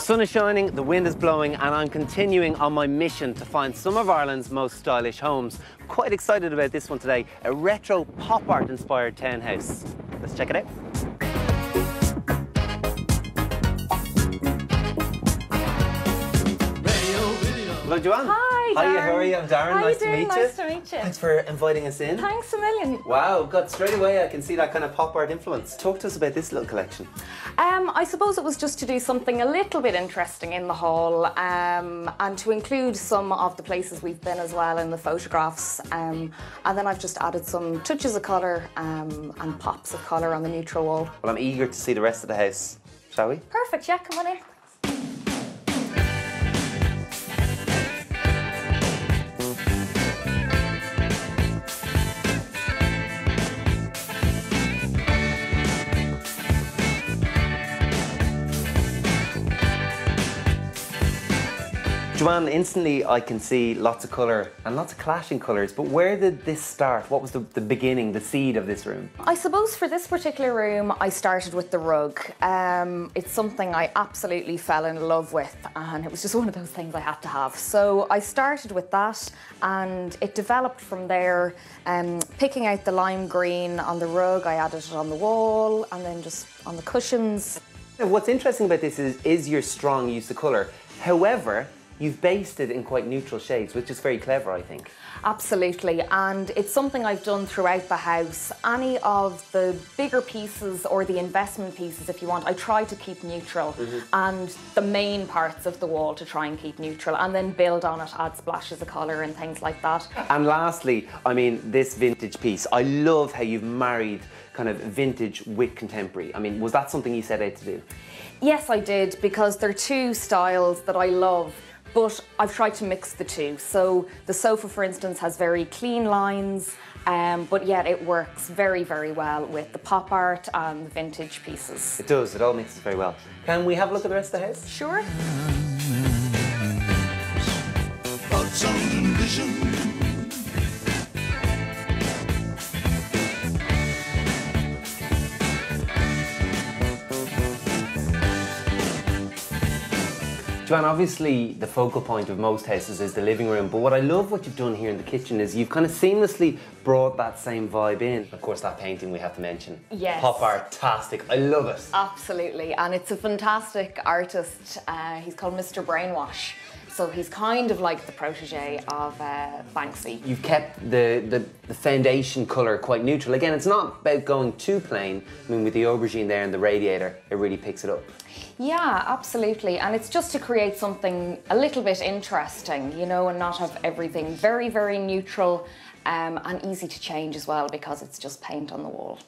sun is shining, the wind is blowing, and I'm continuing on my mission to find some of Ireland's most stylish homes. I'm quite excited about this one today, a retro pop art inspired townhouse. Let's check it out. Hello, Joanne. Hi, Darren. Hi, how are you? I'm Darren. How nice you doing? to meet you. Nice to meet you. Thanks for inviting us in. Thanks a million. Wow, God, straight away I can see that kind of pop art influence. Talk to us about this little collection. I suppose it was just to do something a little bit interesting in the hall and to include some of the places we've been as well in the photographs. And then I've just added some touches of colour and pops of colour on the neutral wall. Well, I'm eager to see the rest of the house. Shall we? Perfect, yeah, come on in. Joanne, instantly I can see lots of colour and lots of clashing colours, but where did this start? What was the beginning, the seed of this room? I suppose for this particular room, I started with the rug. It's something I absolutely fell in love with, and it was just one of those things I had to have. So I started with that, and it developed from there, picking out the lime green on the rug. I added it on the wall, and then just on the cushions. What's interesting about this is your strong use of colour. However, you've based it in quite neutral shades, which is very clever, I think. Absolutely, and it's something I've done throughout the house. Any of the bigger pieces or the investment pieces, if you want, I try to keep neutral, and the main parts of the wall to try and keep neutral, and then build on it, add splashes of colour and things like that. And lastly, I mean, this vintage piece, I love how you've married kind of vintage with contemporary. I mean, was that something you set out to do? Yes, I did, because they're two styles that I love. But I've tried to mix the two. So the sofa, for instance, has very clean lines, but yet it works very, very well with the pop art and the vintage pieces. It does, it all mixes very well. Can we have a look at the rest of the house? Sure. Joanne, obviously the focal point of most houses is the living room, but what I love what you've done here in the kitchen is you've kind of seamlessly brought that same vibe in. Of course, that painting we have to mention. Yes. Pop art-tastic, I love it. Absolutely, and it's a fantastic artist. He's called Mr. Brainwash. So he's kind of like the protege of Banksy. You've kept the foundation colour quite neutral. Again, it's not about going too plain. I mean, with the aubergine there and the radiator, it really picks it up. Yeah, absolutely. And it's just to create something a little bit interesting, you know, and not have everything very, very neutral and easy to change as well, because it's just paint on the wall.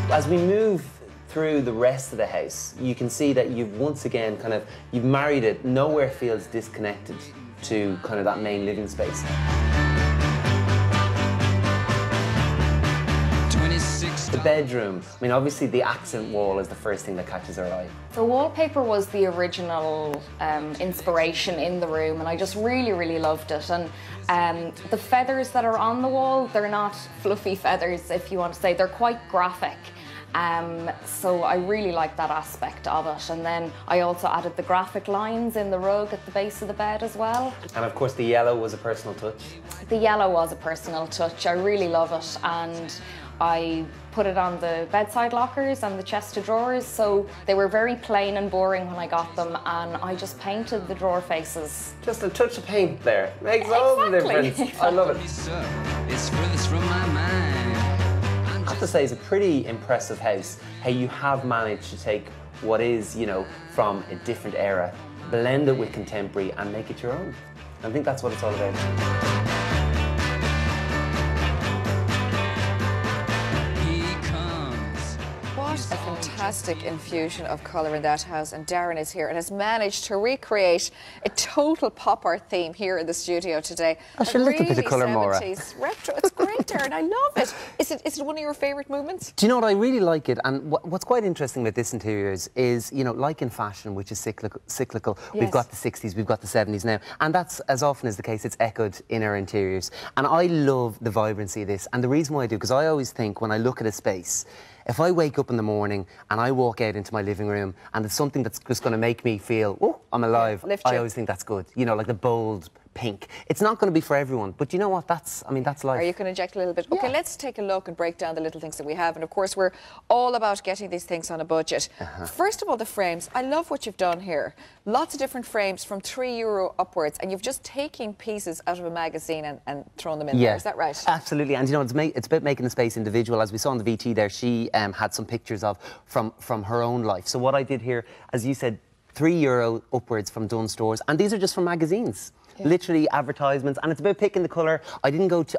As we move through the rest of the house, you can see that you've once again you've married it. Nowhere feels disconnected to kind of that main living space. The bedroom, I mean, obviously the accent wall is the first thing that catches our eye. The wallpaper was the original inspiration in the room, and I just really, really loved it. And the feathers that are on the wall, they're not fluffy feathers, if you want to say, they're quite graphic. So I really like that aspect of it. And then I also added the graphic lines in the rug at the base of the bed as well. And of course the yellow was a personal touch. The yellow was a personal touch. I really love it, and I put it on the bedside lockers and the chest of drawers, so they were very plain and boring when I got them, and I just painted the drawer faces. Just a touch of paint there makes all the difference. Exactly. I love it. I have to say, it's a pretty impressive house, how you have managed to take what is, you know, from a different era, blend it with contemporary and make it your own. I think that's what it's all about. What a fantastic infusion of colour in that house, and Darren is here and has managed to recreate a total pop art theme here in the studio today. I should look a bit of colour, Maura. Retro, it's great. Darren. I love it. Is it one of your favourite movements? Do you know what? I really like it. And what's quite interesting about this interiors is, you know, like in fashion, which is cyclical, Yes. we've got the 60s, we've got the 70s now. And that's, as often is the case, it's echoed in our interiors. And I love the vibrancy of this. And the reason why I do, because I always think when I look at a space, if I wake up in the morning and I walk out into my living room and it's something that's just going to make me feel, oh, I'm alive, lift you. I always think that's good. You know, like the bold pink. It's not going to be for everyone, but you know what? That's life. Or you can inject a little bit. Yeah. Okay, let's take a look and break down the little things that we have. And of course, we're all about getting these things on a budget. First of all, the frames. I love what you've done here. Lots of different frames from €3 upwards, and you've just taken pieces out of a magazine and thrown them in there. Is that right? Absolutely. And you know, it's about making the space individual. As we saw in the VT there, she had some pictures of from her own life. So what I did here, as you said, €3 upwards from Dunnes Stores, and these are just from magazines. Yeah. Literally advertisements, and it's about picking the colour. I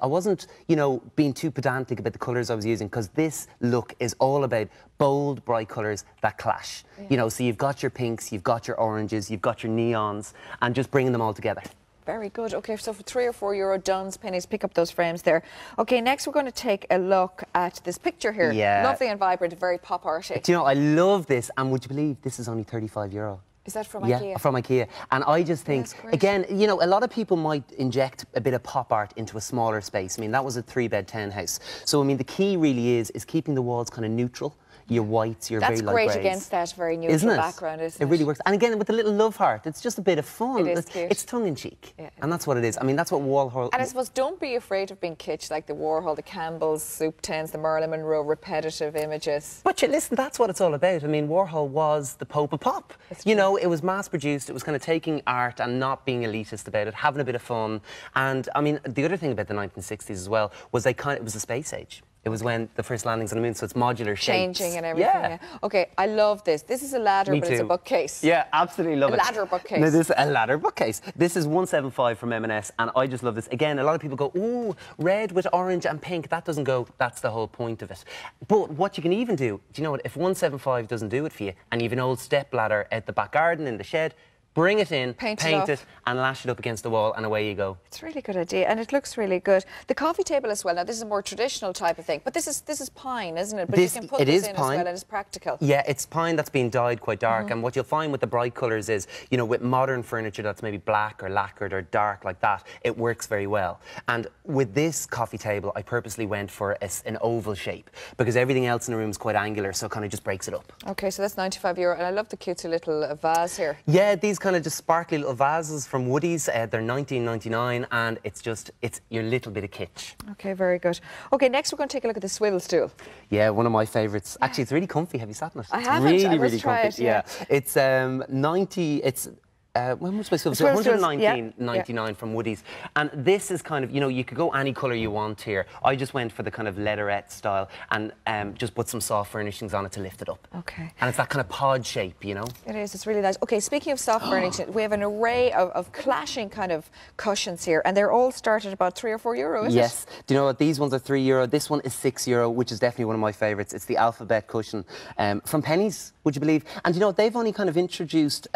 wasn't, you know, being too pedantic about the colours I was using, because this look is all about bold, bright colours that clash. Yeah. You know, so you've got your pinks, you've got your oranges, you've got your neons, and just bringing them all together. Very good. Okay, so for €3 or €4, Dunnes pennies, pick up those frames there. Okay, next we're going to take a look at this picture here. Yeah. Lovely and vibrant, very pop arty. Do you know, I love this, and would you believe this is only €35? Is that from IKEA? Yeah, from IKEA. And I just think, again, you know, a lot of people might inject a bit of pop art into a smaller space. I mean, that was a 3-bed townhouse. So, I mean, the key really is keeping the walls kind of neutral. Your whites, your very light greys. That's great against that very neutral background, isn't it? It really works. And again, with a little love heart, it's just a bit of fun. It is cute. It's tongue-in-cheek. Yeah, and that's what it is. I mean, that's what Warhol... And I suppose don't be afraid of being kitsch, like the Warhol, the Campbell's, Soup Tins, the Marilyn Monroe, repetitive images. But listen, that's what it's all about. I mean, Warhol was the Pope of pop. You know, it was mass-produced. It was kind of taking art and not being elitist about it, having a bit of fun. And, I mean, the other thing about the 1960s as well was it was the space age. It was when the first landings on the moon, so it's modular shapes. Changing and everything. Yeah. OK, I love this. This is a ladder, but it's a bookcase. Yeah, absolutely love it. A ladder bookcase. No, this is a ladder bookcase. This is 175 from M&S, and I just love this. Again, a lot of people go, ooh, red with orange and pink. That doesn't go. That's the whole point of it. But what you can even do you know what? If 175 doesn't do it for you, and you have an old step ladder at the back garden in the shed, bring it in, paint it, and lash it up against the wall, and away you go. It's a really good idea, and it looks really good. The coffee table as well. Now, this is a more traditional type of thing, but this is pine, isn't it? But you can put this in as well, and it's practical. Yeah, it's pine that's been dyed quite dark, and what you'll find with the bright colours is, you know, with modern furniture that's maybe black or lacquered or dark like that, it works very well. And with this coffee table, I purposely went for an oval shape, because everything else in the room is quite angular, so it kind of just breaks it up. OK, so that's €95, and I love the cutesy little vase here. Yeah, these kind of just sparkly little vases from Woodies. They're $19.99, and it's your little bit of kitsch. OK, very good. OK, next we're going to take a look at the swivel stool. Yeah, one of my favourites. Actually, it's really comfy. Have you sat in it? I haven't. Really, really comfy. Yeah, it's 90. It's when was my swivel stool? $119.99 from Woodies. And this is kind of, you know, you could go any colour you want here. I just went for the kind of leatherette style and just put some soft furnishings on it to lift it up. OK. And it's that kind of pod shape, you know? It is. It's really nice. OK, speaking of soft furnishing, we have an array of clashing kind of cushions here, and they're all start at about €3 or €4, is it? Yes. Do you know what? These ones are €3. This one is €6, which is definitely one of my favourites. It's the alphabet cushion from Pennies, would you believe? And you know, they've only kind of introduced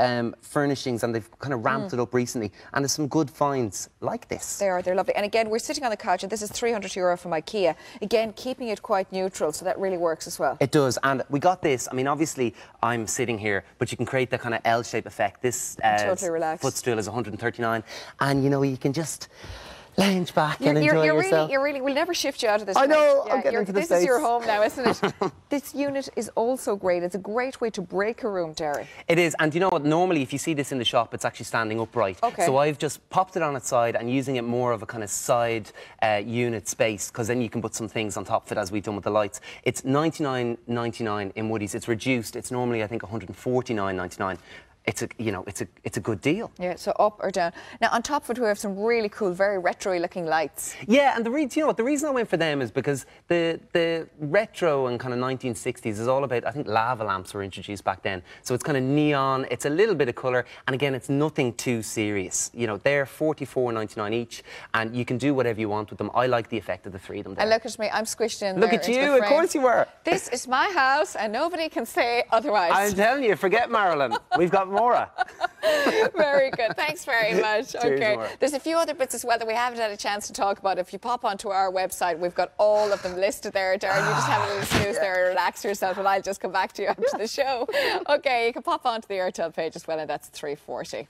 furnishings, and they've kind of ramped it up recently, and there's some good finds like this. They're lovely. And again, we're sitting on the couch, and this is €300 from IKEA. Again, keeping it quite neutral, so that really works as well. It does, and we got this. I mean, obviously, I'm sitting here, but you can create that kind of L-shape effect. This totally relaxed footstool is $139, and you know, you can just lounge back and enjoy yourself. We'll never shift you out of this. I know, yeah, I'm getting into this is your home now, isn't it? This unit is also great. It's a great way to break a room, Darren. It is, and you know what? Normally, if you see this in the shop, it's actually standing upright. Okay. So I've just popped it on its side and using it more of a kind of side unit space, because then you can put some things on top of it, as we've done with the lights. It's $99.99 in Woodies. It's reduced. It's normally, I think, $149.99. It's a good deal. Yeah, so up or down. Now, on top of it, we have some really cool, very retro-looking lights. Yeah, and you know what, the reason I went for them is because the retro and kind of 1960s is all about, I think lava lamps were introduced back then. So it's kind of neon, it's a little bit of colour, and again, it's nothing too serious. You know, they're $44.99 each, and you can do whatever you want with them. I like the effect of the three of them there. And look at me, I'm squished in Look there. Look at you, of course you were. This is my house, and nobody can say otherwise. I'm telling you, forget Marilyn. We've got Maura. Very good. Thanks very much. Cheers, Okay. Maura. There's a few other bits as well that we haven't had a chance to talk about. If you pop onto our website, we've got all of them listed there. Darren, you just have a little snooze there and relax yourself, and I'll just come back to you after the show. Okay, you can pop onto the Airtel page as well, and that's 340.